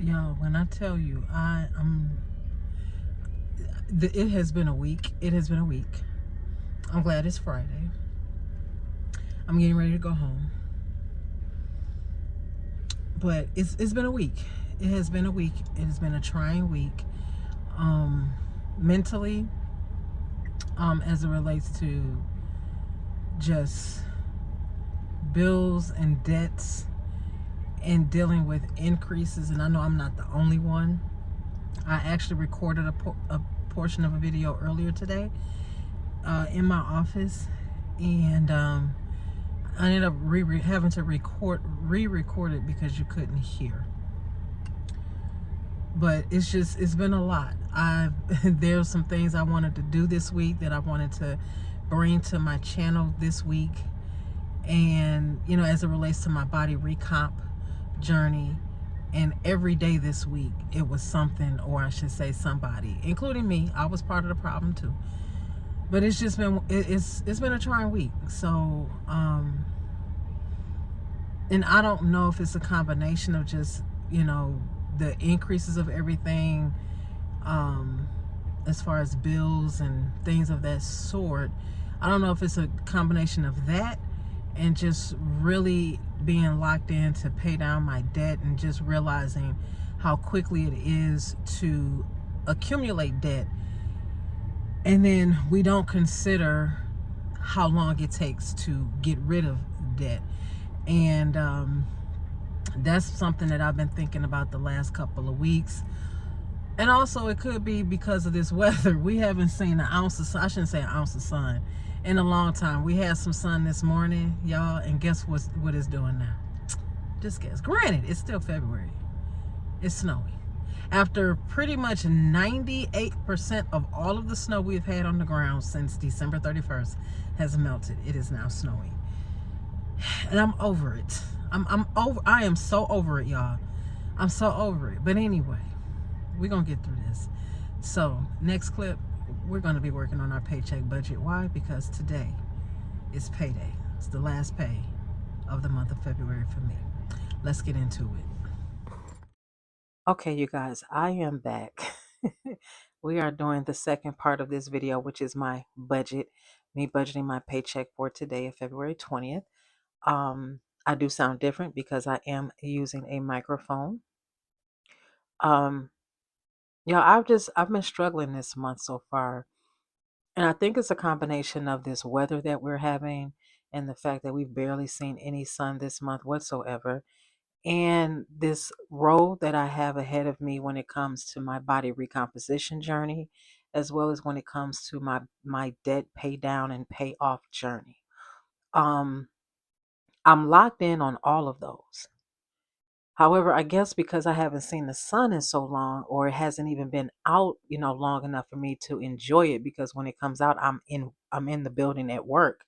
Y'all, when I tell you, it has been a week. It has been a week. I'm glad it's Friday. I'm getting ready to go home. But it's been a week. It has been a week. It has been a trying week. Um, mentally, as it relates to just bills and debts and dealing with increases. And I know I'm not the only one. I actually recorded a portion of a video earlier today in my office, and I ended up having to re-record it because you couldn't hear. But it's been a lot. There's some things I wanted to do this week that I wanted to bring to my channel this week, and as it relates to my body recomp journey. And every day this week it was something, or I should say somebody, including me. I was part of the problem too. But it's just been it's been a trying week. So and I don't know if it's a combination of just the increases of everything, as far as bills and things of that sort. I don't know if it's a combination of that and just really being locked in to pay down my debt, and just realizing how quickly it is to accumulate debt, and then we don't consider how long it takes to get rid of debt. And that's something that I've been thinking about the last couple of weeks. And also it could be because of this weather. We haven't seen an ounce of sun, I shouldn't say an ounce of sun, in a long time. We had some sun this morning, y'all, and guess what it's doing now? Just guess. Granted, it's still February. It's snowy. After pretty much 98% of all of the snow we've had on the ground since December 31st has melted, it is now snowing. And I'm over it. I am so over it, y'all. I'm so over it. But anyway, we're gonna get through this. So next clip, we're gonna be working on our paycheck budget. Why? Because today is payday. It's the last pay of the month of February for me. Let's get into it. Okay, you guys, I am back. We are doing the second part of this video, which is my budget, me budgeting my paycheck for today, February 20th. I do sound different because I am using a microphone. Um, yeah, I've been struggling this month so far. And I think it's a combination of this weather that we're having and the fact that we've barely seen any sun this month whatsoever. And this road that I have ahead of me when it comes to my body recomposition journey, as well as when it comes to my debt pay down and pay off journey. Um, I'm locked in on all of those. However, I guess because I haven't seen the sun in so long, or it hasn't even been out, long enough for me to enjoy it, because when it comes out, I'm in the building at work.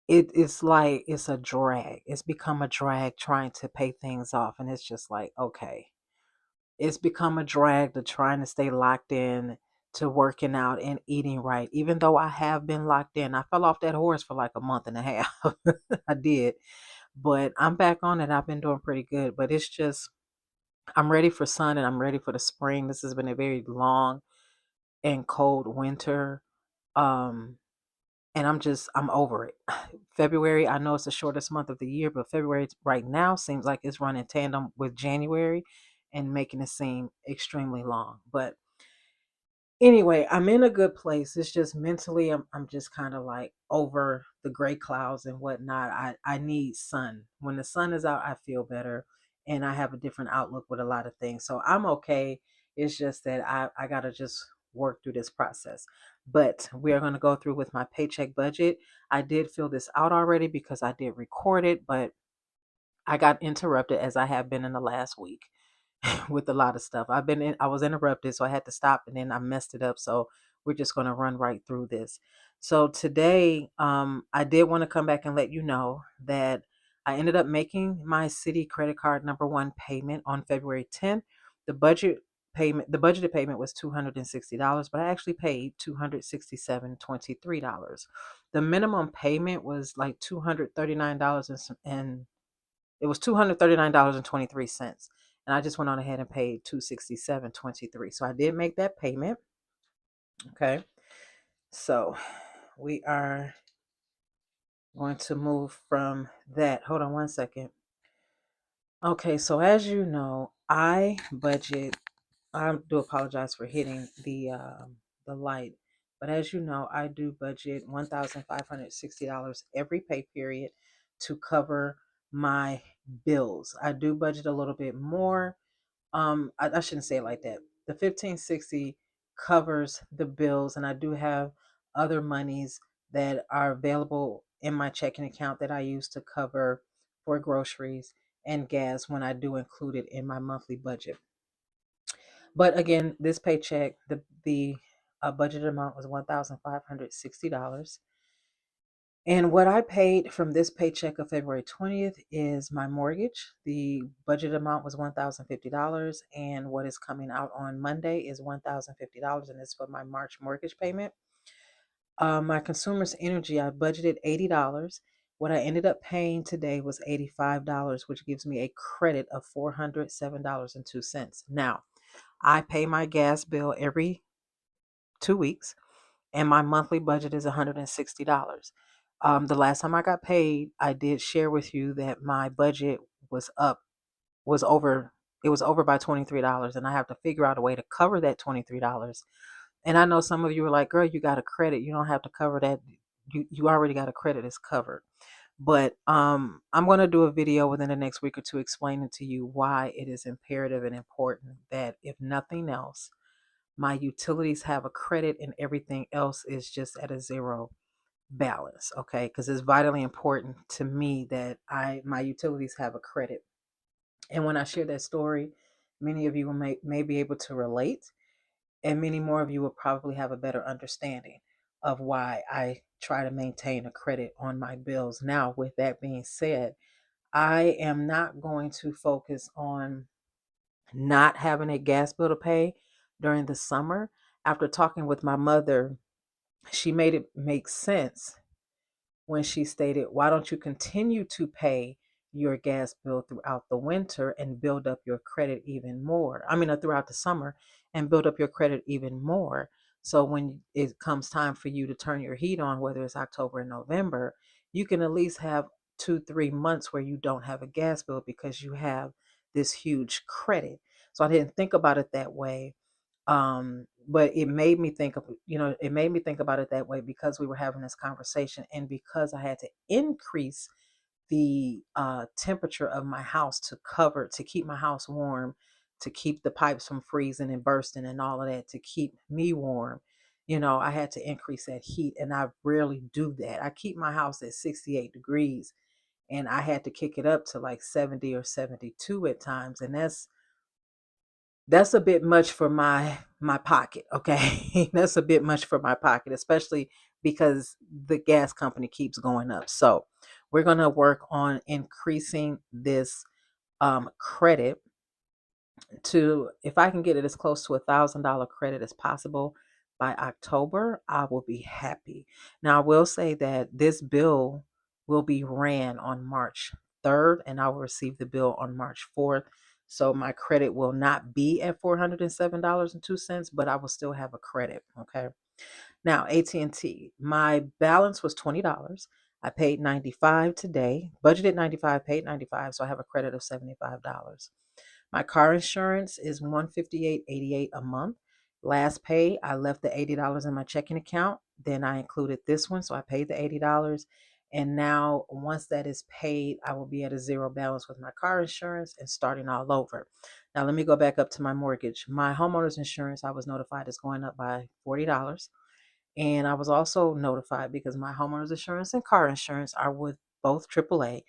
It's like it's a drag. It's become a drag trying to pay things off, and it's just like, okay. It's become a drag to trying to stay locked in to working out and eating right. Even though I have been locked in, I fell off that horse for like a month and a half. I did. But I'm back on it. I've been doing pretty good. But it's just, I'm ready for sun and I'm ready for the spring. This has been a very long and cold winter. Um, and I'm over it. February, I know it's the shortest month of the year, but February right now seems like it's running tandem with January and making it seem extremely long. But anyway, I'm in a good place. It's just mentally, I'm just kind of like over the gray clouds and whatnot. I need sun. When the sun is out, I feel better, and I have a different outlook with a lot of things. So I'm okay. It's just that I gotta just work through this process. But we are going to go through with my paycheck budget. I did fill this out already because I did record it, but I got interrupted, as I have been in the last week, with a lot of stuff. I was interrupted, so I had to stop, and then I messed it up. So we're just going to run right through this. So today, I did want to come back and let you know that I ended up making my city credit card number one payment on February 10th. The budgeted payment was $260, but I actually paid $267.23. The minimum payment was like $239 and it was $239.23. and I just went on ahead and paid $267.23. So I did make that payment. Okay, so we are going to move from that. Hold on one second. Okay, so as you know, I budget. I do apologize for hitting the light, but as you know, I do budget $1,560 every pay period to cover my bills. I do budget a little bit more. I shouldn't say it like that. The 1560 covers the bills, and I do have other monies that are available in my checking account that I use to cover for groceries and gas when I do include it in my monthly budget. But again, this paycheck, the budget amount was $1,560. And what I paid from this paycheck of February 20th is my mortgage. The budget amount was $1,050. And what is coming out on Monday is $1,050. And it's for my March mortgage payment. My consumer's energy, I budgeted $80. What I ended up paying today was $85, which gives me a credit of $407.02. Now, I pay my gas bill every 2 weeks, and my monthly budget is $160. The last time I got paid, I did share with you that my budget was up, was over, it was over by $23, and I have to figure out a way to cover that $23. And I know some of you are like, girl, you got a credit. You don't have to cover that. You already got a credit, it's covered. But I'm going to do a video within the next week or two explaining to you why it is imperative and important that, if nothing else, my utilities have a credit and everything else is just at a zero balance. Okay, because it's vitally important to me that my utilities have a credit. And when I share that story, many of you may be able to relate, and many more of you will probably have a better understanding of why I try to maintain a credit on my bills. Now, with that being said, I am not going to focus on not having a gas bill to pay during the summer. After talking with my mother, she made it make sense when she stated, why don't you continue to pay your gas bill throughout the winter and build up your credit even more? Throughout the summer and build up your credit even more. So when it comes time for you to turn your heat on, whether it's October and November, you can at least have 2-3 months where you don't have a gas bill because you have this huge credit. So I didn't think about it that way. But it made me think of, it made me think about it that way because we were having this conversation, and because I had to increase the temperature of my house to keep my house warm, to keep the pipes from freezing and bursting and all of that, to keep me warm. I had to increase that heat, and I rarely do that. I keep my house at 68 degrees, and I had to kick it up to like 70 or 72 at times, and that's a bit much for my pocket. Okay. That's a bit much for my pocket, especially because the gas company keeps going up. So we're going to work on increasing this credit to, if I can get it as close to $1,000 credit as possible by October, I will be happy. Now, I will say that this bill will be ran on March 3rd, and I will receive the bill on March 4th. So my credit will not be at $407.02, but I will still have a credit. Okay. Now, AT&T, my balance was $20. I paid 95 today, budgeted 95, paid 95, so I have a credit of $75. My car insurance is $158.88 a month. Last pay, I left the $80 in my checking account. Then I included this one, so I paid the $80. And now, once that is paid, I will be at a zero balance with my car insurance and starting all over. Now, let me go back up to my mortgage. My homeowner's insurance, I was notified, is going up by $40. And I was also notified because my homeowner's insurance and car insurance are with both AAA.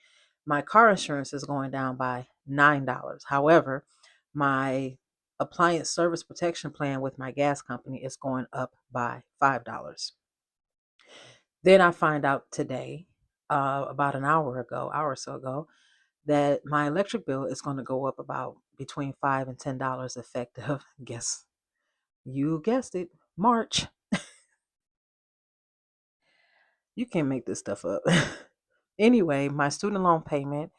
My car insurance is going down by $9. However, my appliance service protection plan with my gas company is going up by $5. Then I find out today, about an hour or so ago, that my electric bill is going to go up about between $5 and $10 effective. Guess you guessed it, March. You can't make this stuff up. Anyway, my student loan payment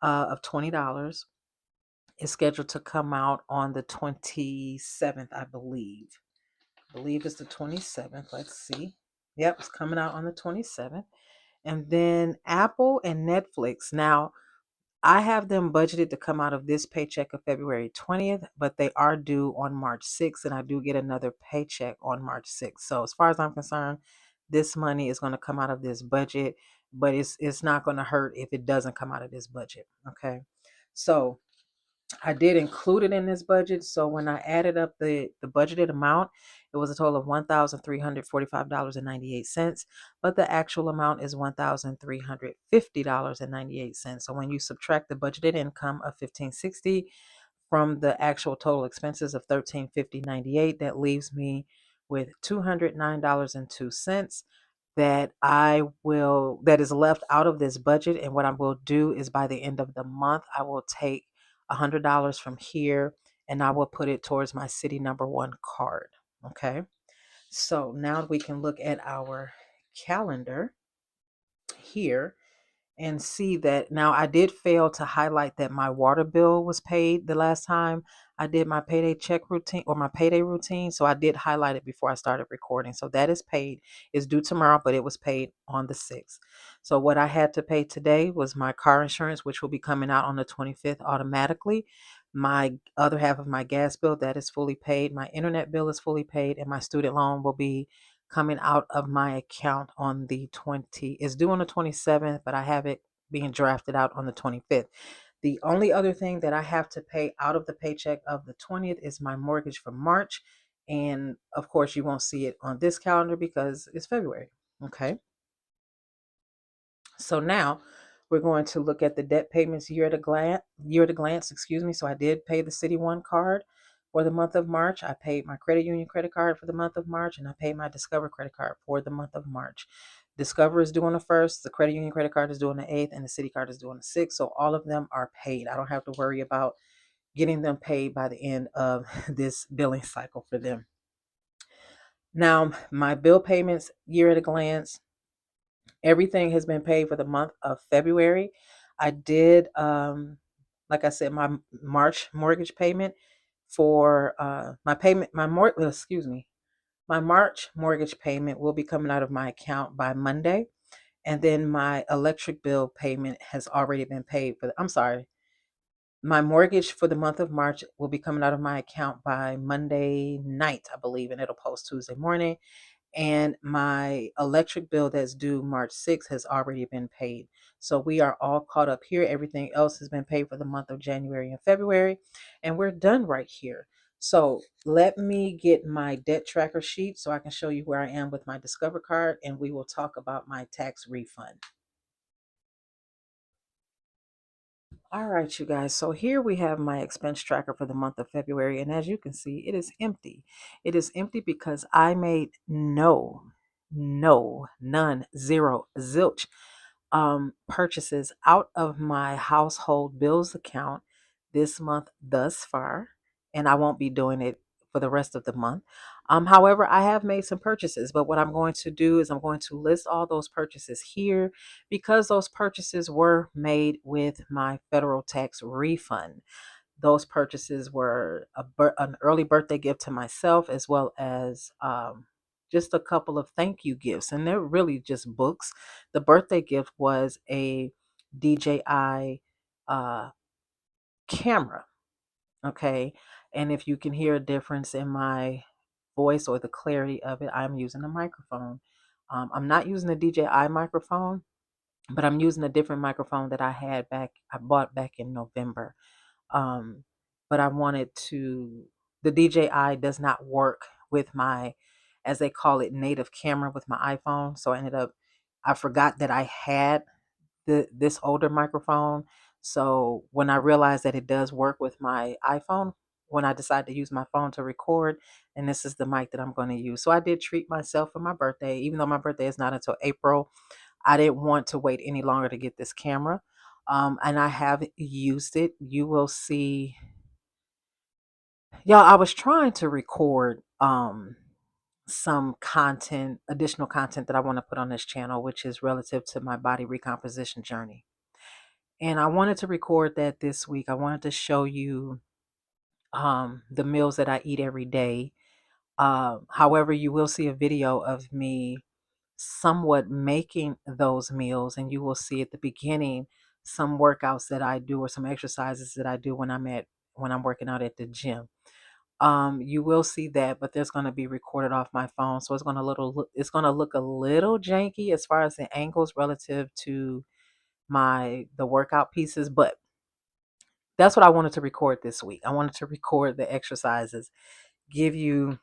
of $20 is scheduled to come out on the 27th, I believe. I believe it's the 27th. Let's see. Yep, it's coming out on the 27th. And then Apple and Netflix. Now, I have them budgeted to come out of this paycheck of February 20th, but they are due on March 6th, and I do get another paycheck on March 6th. So as far as I'm concerned, this money is going to come out of this budget, but it's not going to hurt if it doesn't come out of this budget. Okay. So I did include it in this budget. So when I added up the budgeted amount, it was a total of $1,345.98. But the actual amount is $1,350.98. So when you subtract the budgeted income of 1560 from the actual total expenses of 1350.98, that leaves me with $209.02 that is left out of this budget. And what I will do is by the end of the month, I will take $100 from here and I will put it towards my City Number One card. Okay. So now we can look at our calendar here and see that now I did fail to highlight that my water bill was paid the last time I did my payday check routine or my payday routine. So I did highlight it before I started recording. So that is paid. It's due tomorrow, but it was paid on the 6th. So what I had to pay today was my car insurance, which will be coming out on the 25th automatically. My other half of my gas bill, that is fully paid. My internet bill is fully paid, and my student loan will be coming out of my account on the 20. It's due on the 27th, but I have it being drafted out on the 25th. The only other thing that I have to pay out of the paycheck of the 20th is my mortgage for March. And of course, you won't see it on this calendar because it's February. Okay. So now we're going to look at the debt payments year at a glance, excuse me. So I did pay the City One card for the month of March. I paid my credit union credit card for the month of March, and I paid my Discover credit card for the month of March. Discover is due on the 1st, the credit union credit card is due on the 8th, and the City card is due on the 6th. So all of them are paid. I don't have to worry about getting them paid by the end of this billing cycle for them. Now, my bill payments year at a glance, everything has been paid for the month of February. I did, like I said, my March mortgage payment for my March mortgage payment will be coming out of my account by Monday. And then my electric bill payment has already been paid I'm sorry, my mortgage for the month of March will be coming out of my account by Monday night, I believe, and it'll post Tuesday morning. And my electric bill that's due March 6th has already been paid. So we are all caught up here. Everything else has been paid for the month of January and February, and we're done right here. So let me get my debt tracker sheet so I can show you where I am with my Discover card, and we will talk about my tax refund. All right, you guys. So here we have my expense tracker for the month of February. And as you can see, it is empty. It is empty because I made none, zero, zilch purchases out of my household bills account this month thus far, and I won't be doing it for the rest of the month. However, I have made some purchases, but what I'm going to do is I'm going to list all those purchases here because those purchases were made with my federal tax refund. Those purchases were an early birthday gift to myself, as well as just a couple of thank you gifts. And they're really just books. The birthday gift was a DJI uh, camera. Okay. And if you can hear a difference in my voice or the clarity of it, I'm using a microphone. I'm not using a DJI microphone, but I'm using a different microphone that I bought back in November. Um, but I wanted the DJI does not work with my, as they call it, native camera with my iPhone. So I forgot that I had this older microphone. So when I realized that it does work with my iPhone, when I decided to use my phone to record, and this is the mic that I'm going to use. So I did treat myself for my birthday, even though my birthday is not until April. I didn't want to wait any longer to get this camera. And I have used it. You will see. Y'all, I was trying to record some content, additional content that I want to put on this channel, which is relative to my body recomposition journey. And I wanted to record that this week. I wanted to show you the meals that I eat every day. However, you will see a video of me somewhat making those meals, and you will see at the beginning some workouts that I do or some exercises that I do when I'm working out at the gym. You will see that, but there's going to be recorded off my phone, so it's going to look a little janky as far as the angles relative to the workout pieces, but that's what I wanted to record this week. I wanted to record the exercises, give you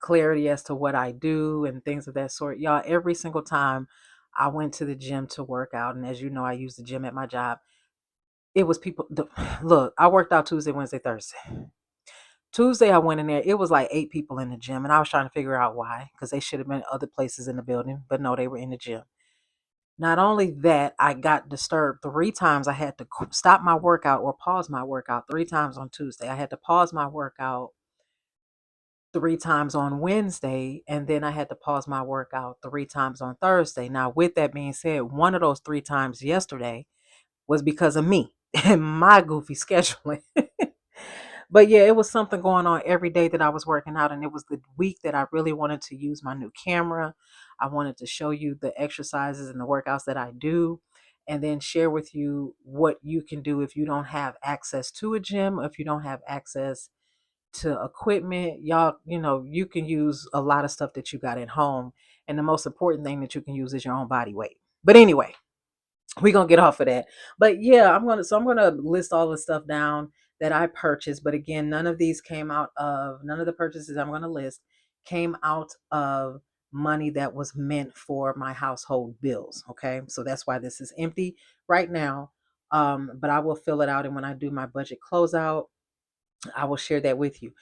clarity as to what I do and things of that sort. Y'all, every single time I went to the gym to work out, and as you know, I use the gym at my job. It was look, I worked out Tuesday, Wednesday, Thursday. Tuesday, I went in there. It was like 8 people in the gym, and I was trying to figure out why, because they should have been other places in the building, but no, they were in the gym. Not only that, I got disturbed 3 times. I had to stop my workout or pause my workout 3 times on Tuesday. I had to pause my workout 3 times on Wednesday, and then I had to pause my workout 3 times on Thursday. Now, with that being said, one of those 3 times yesterday was because of me and my goofy scheduling. But yeah, it was something going on every day that I was working out, and it was the week that I really wanted to use my new camera. I wanted to show you the exercises and the workouts that I do, and then share with you what you can do if you don't have access to a gym, if you don't have access to equipment. Y'all, you can use a lot of stuff that you got at home, and the most important thing that you can use is your own body weight. But anyway, we're gonna get off of that. But yeah, I'm gonna list all the stuff down that I purchased. But again, none of the purchases I'm gonna list came out of money that was meant for my household bills. Okay. So that's why this is empty right now. But I will fill it out, and when I do my budget closeout, I will share that with you.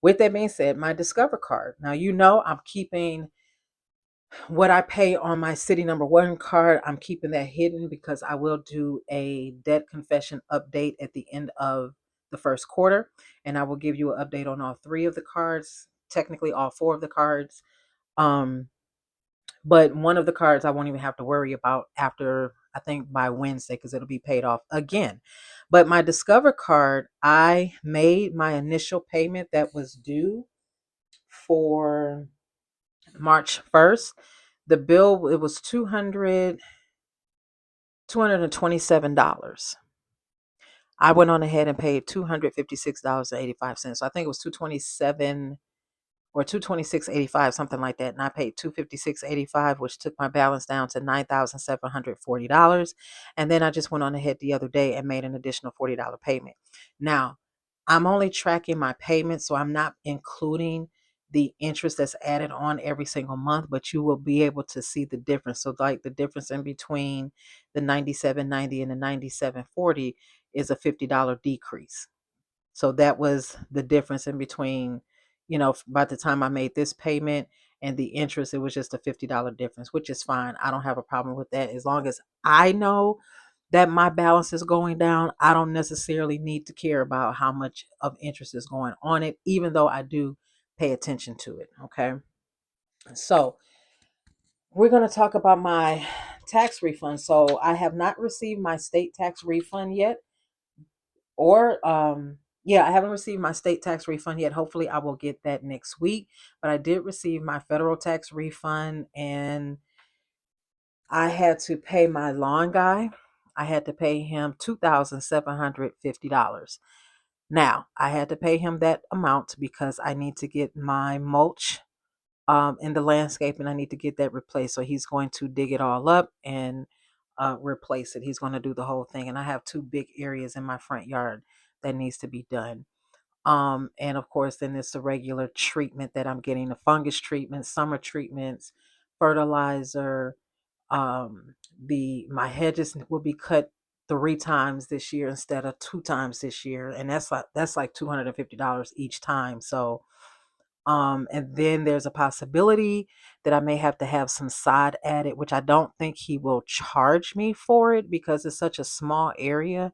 With that being said, my Discover card. Now, I'm keeping what I pay on my City Number One card. I'm keeping that hidden because I will do a debt confession update at the end of the first quarter. And I will give you an update on all 3 of the cards, technically all 4 of the cards. Um, but one of the cards I won't even have to worry about after, I think, by Wednesday, because it'll be paid off again. But my Discover card, I made my initial payment that was due for March 1st. The bill, it was $227. I went on ahead and paid $256.85. So I think it was 227 or 226.85, something like that. And I paid 256.85, which took my balance down to $9,740. And then I just went on ahead the other day and made an additional $40 payment. Now, I'm only tracking my payments, so I'm not including the interest that's added on every single month, but you will be able to see the difference. So like the difference in between the 97.90 and the 97.40 is a $50 decrease. So that was the difference in between, by the time I made this payment and the interest, it was just a $50 difference, which is fine. I don't have a problem with that. As long as I know that my balance is going down, I don't necessarily need to care about how much of interest is going on it, even though I do pay attention to it. Okay. So we're going to talk about my tax refund. So I have not received my state tax refund yet. Or yeah, I haven't received my state tax refund yet. Hopefully I will get that next week. But I did receive my federal tax refund, and I had to pay my lawn guy. I had to pay him $2,750. Now, I had to pay him that amount because I need to get my mulch in the landscape, and I need to get that replaced. So he's going to dig it all up and replace it. He's going to do the whole thing. And I have 2 big areas in my front yard that needs to be done. And of course, then it's the regular treatment that I'm getting, the fungus treatment, summer treatments, fertilizer. My hedges will be cut 3 times this year instead of 2 times this year. And that's like $250 each time. So and then there's a possibility that I may have to have some sod added, which I don't think he will charge me for it because it's such a small area.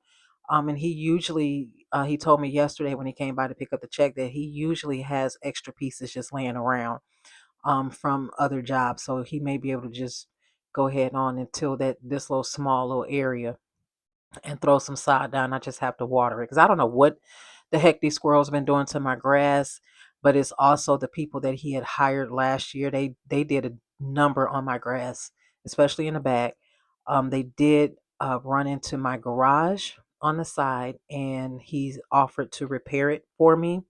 And he told me yesterday when he came by to pick up the check that he usually has extra pieces just laying around from other jobs. So he may be able to just go ahead on and till this little small little area. and throw some sod down. I just have to water it because I don't know what the heck these squirrels been doing to my grass. But it's also the people that he had hired last year. They did a number on my grass, especially in the back. They did run into my garage on the side, and he's offered to repair it for me.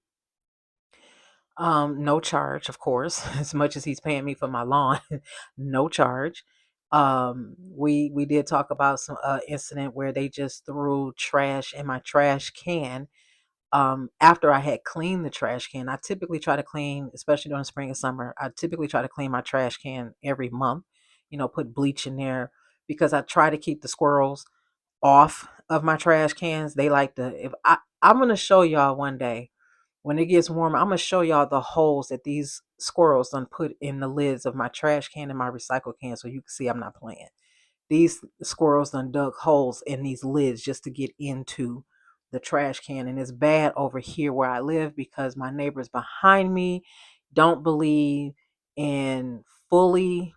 No charge, of course, as much as he's paying me for my lawn, no charge. We did talk about some incident where they just threw trash in my trash can. After I had cleaned the trash can, I typically try to clean, especially during spring and summer. I typically try to clean my trash can every month. Put bleach in there because I try to keep the squirrels off of my trash cans. They like to. If I'm gonna show y'all one day when it gets warmer, I'm gonna show y'all the holes that these squirrels done put in the lids of my trash can and my recycle can, so you can see I'm not playing. These squirrels done dug holes in these lids just to get into the trash can, and it's bad over here where I live because my neighbors behind me don't believe in fully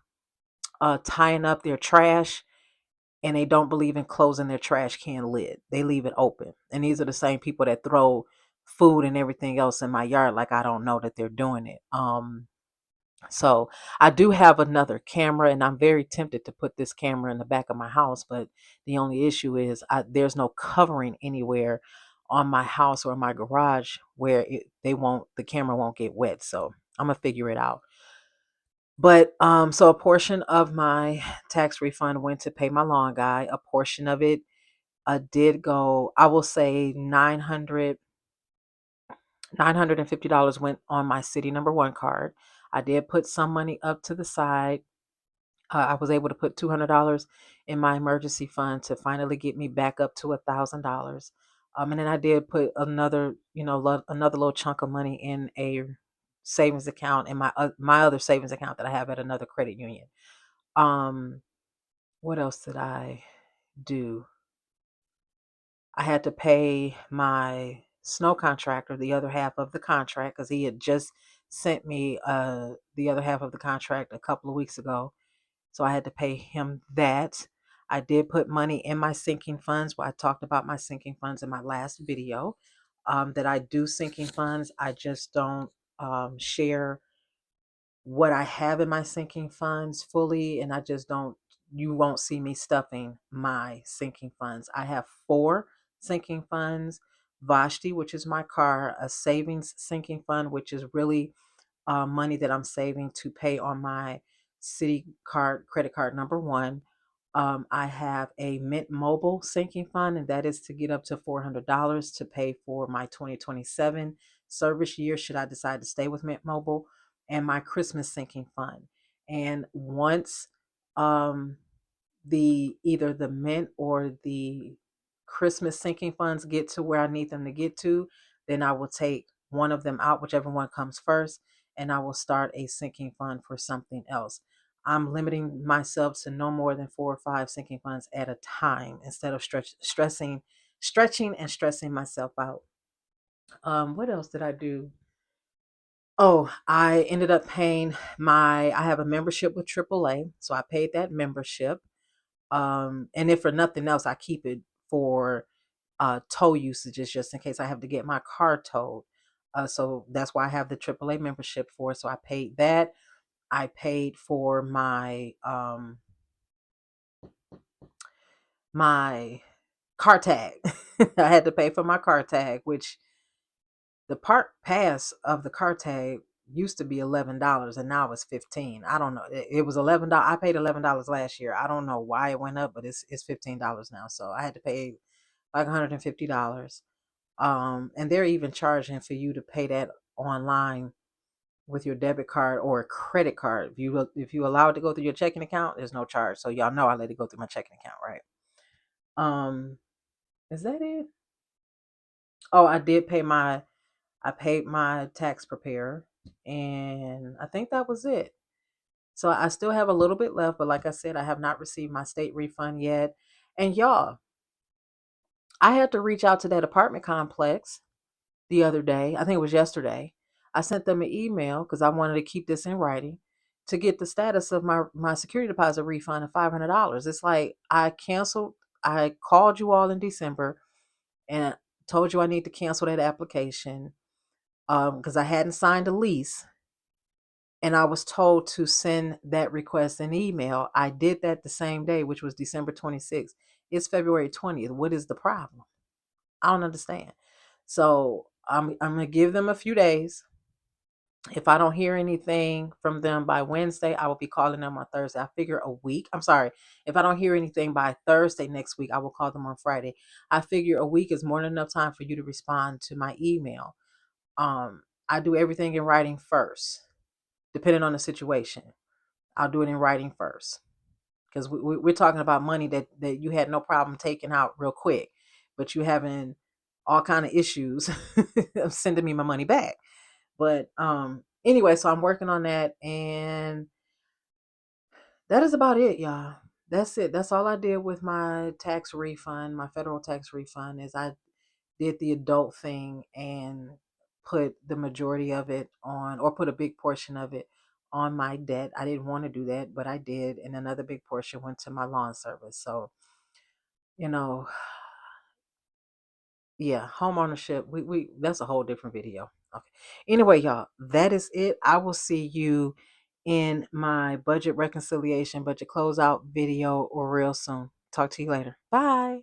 tying up their trash, and they don't believe in closing their trash can lid. They leave it open. And these are the same people that throw food and everything else in my yard like I don't know that they're doing it. So I do have another camera, and I'm very tempted to put this camera in the back of my house, but the only issue is there's no covering anywhere on my house or my garage where the camera won't get wet. So I'm gonna figure it out. But so a portion of my tax refund went to pay my lawn guy. A portion of it did go, I will say $950 went on my city number one card. I did put some money up to the side. I was able to put $200 in my emergency fund to finally get me back up to $1,000. And then I did put another, another little chunk of money in a savings account in my other savings account that I have at another credit union. Um, what else did I do? I had to pay my snow contractor the other half of the contract because he had just sent me the other half of the contract a couple of weeks ago. So I had to pay him that. I did put money in my sinking funds. Well, I talked about my sinking funds in my last video. That I do sinking funds. I just don't share what I have in my sinking funds fully, and I just don't. You won't see me stuffing my sinking funds. I have four sinking funds: Vashti, which is my car; a savings sinking fund, which is really money that I'm saving to pay on my city card, credit card number one. I have a Mint Mobile sinking fund, and that is to get up to $400 to pay for my 2027 service year, should I decide to stay with Mint Mobile, and my Christmas sinking fund. And once um, the either the Mint or the Christmas sinking funds get to where I need them to get to, then I will take one of them out, whichever one comes first, and I will start a sinking fund for something else. I'm limiting myself to no more than 4 or 5 sinking funds at a time instead of stretching and stressing myself out. What else did I do? Oh, I ended up paying I have a membership with AAA, so I paid that membership. And if for nothing else, I keep it for tow usages just in case I have to get my car towed. So that's why I have the AAA membership for. So I paid that. I paid for my car tag. I had to pay for my car tag, which the park pass of the car tag used to be $11 and now it's 15. I don't know. It was $11. I paid $11 last year. I don't know why it went up, but it's $15 now. So I had to pay like $150. And they're even charging for you to pay that online with your debit card or a credit card. If you allow it to go through your checking account, there's no charge. So y'all know I let it go through my checking account, right? Um, is that it? Oh, I paid my tax preparer, and I think that was it. So I still have a little bit left, but like I said, I have not received my state refund yet. And y'all, I had to reach out to that apartment complex the other day. I think it was yesterday. I sent them an email because I wanted to keep this in writing to get the status of my security deposit refund of $500. It's like I canceled. I called you all in December and told you I need to cancel that application because I hadn't signed a lease, and I was told to send that request an email. I did that the same day, which was December 26th. It's February 20th. What is the problem? I don't understand. So I'm gonna give them a few days. If I don't hear anything from them by Wednesday, I will be calling them on Thursday. I figure a week. I'm sorry. If I don't hear anything by Thursday next week, I will call them on Friday. I figure a week is more than enough time for you to respond to my email. I do everything in writing first, depending on the situation. I'll do it in writing first because we're talking about money that you had no problem taking out real quick, but you having all kind of issues of sending me my money back. But anyway, so I'm working on that, and that is about it, y'all. That's it. That's all I did with my tax refund, my federal tax refund, is I did the adult thing and put the majority of it on, or put a big portion of it on my debt. I didn't want to do that, but I did, and another big portion went to my lawn service. So, you know, yeah, home ownership. We that's a whole different video. Okay. Anyway, y'all, that is it. I will see you in my budget reconciliation, budget closeout video or real soon. Talk to you later. Bye.